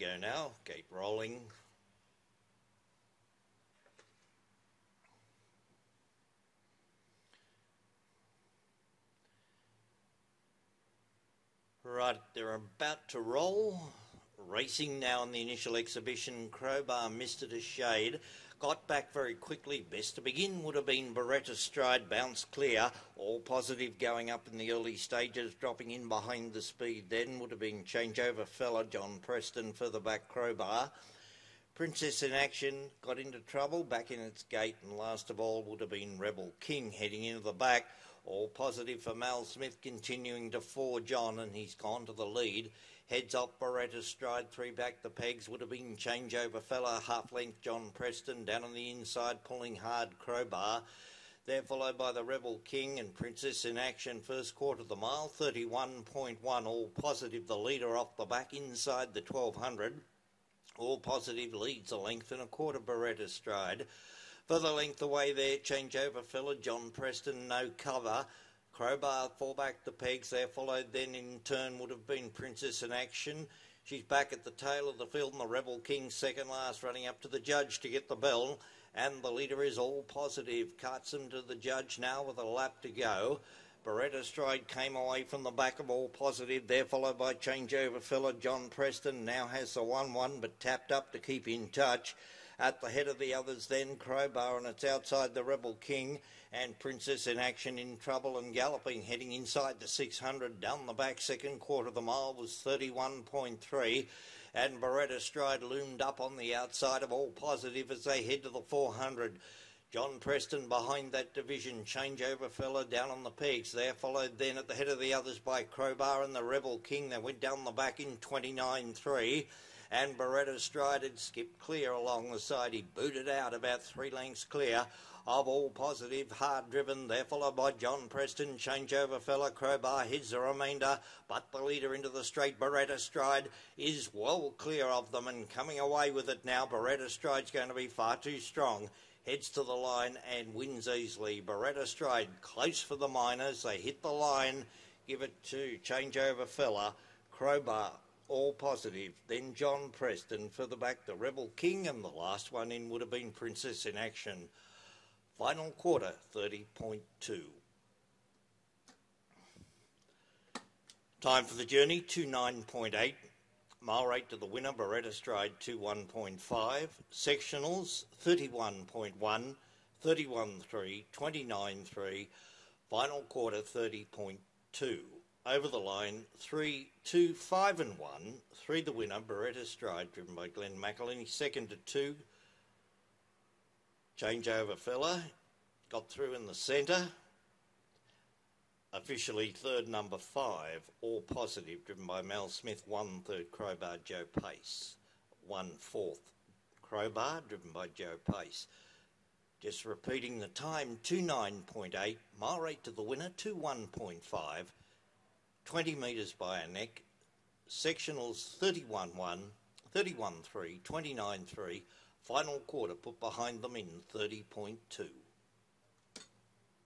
go now. Keep rolling. Right, they're about to roll. Racing now in the initial exhibition. Crowbar missed it a shade. Got back very quickly. Best to begin would have been Beretta Stride. Bounced clear. All positive going up in the early stages. Dropping in behind the speed then would have been Changeover Fella. John Preston further back. Crowbar. Princess in Action got into trouble. Back in its gate. And last of all would have been Rebel King heading into the back. All positive for Mal Smith continuing to forge on, and he's gone to the lead. Heads up Beretta Stride, 3 back the pegs would have been Changeover Fella, half length John Preston, down on the inside pulling hard Crowbar. They're followed by the Rebel King and Princess in Action, first quarter of the mile, 31.1, all positive, the leader off the back inside the 1200. All positive leads a length and a quarter Beretta Stride. Further length away there, Changeover Fella, John Preston, no cover. Crowbar, 4 back the pegs there, followed then in turn would have been Princess in Action. She's back at the tail of the field, and the Rebel King second last, running up to the judge to get the bell. And the leader is all positive. Carts him to the judge now with a lap to go. Beretta Stride came away from the back of all positive there, followed by Changeover Fella. John Preston now has the 1-1, but tapped up to keep in touch. At the head of the others then, Crowbar, and it's outside the Rebel King, and Princess in Action in trouble and galloping, heading inside the 600. Down the back, second quarter of the mile was 31.3, and Beretta Stride loomed up on the outside of all positive as they head to the 400. John Preston behind that division. Changeover Fella down on the pegs there, followed then at the head of the others by Crowbar and the Rebel King. They went down the back in 29.3. And Beretta Stride had skipped clear along the side. He booted out about 3 lengths clear of all positive, hard driven. They're followed by John Preston, Changeover Fella, Crowbar heads the remainder, but the leader into the straight, Beretta Stride, is well clear of them and coming away with it now. Beretta Stride's going to be far too strong. Heads to the line and wins easily. Beretta Stride close for the minors. They hit the line, give it to Changeover Fella, Crowbar, all positive. Then John Preston further back, the Rebel King, and the last one in would have been Princess in Action. Final quarter, 30.2. Time for the journey, 29.8. Mile rate to the winner, Beretta Stride, 21.5. Sectionals, 31.1, 31.3, 29.3. Final quarter, 30.2. Over the line, 3, 2, 5 and 1. 3 the winner, Beretta Stride, driven by Glenn McElhenney. Second to 2. Changeover Fella, got through in the centre. Officially third, number 5, all positive, driven by Mal Smith. 1 third, Crowbar, Joe Pace. 1 fourth, Crowbar, driven by Joe Pace. Just repeating the time, 29.8. Mile rate to the winner, 21.5. 20 metres by a neck. Sectionals 31.1, 31.3, 29.3. Final quarter put behind them in 30.2.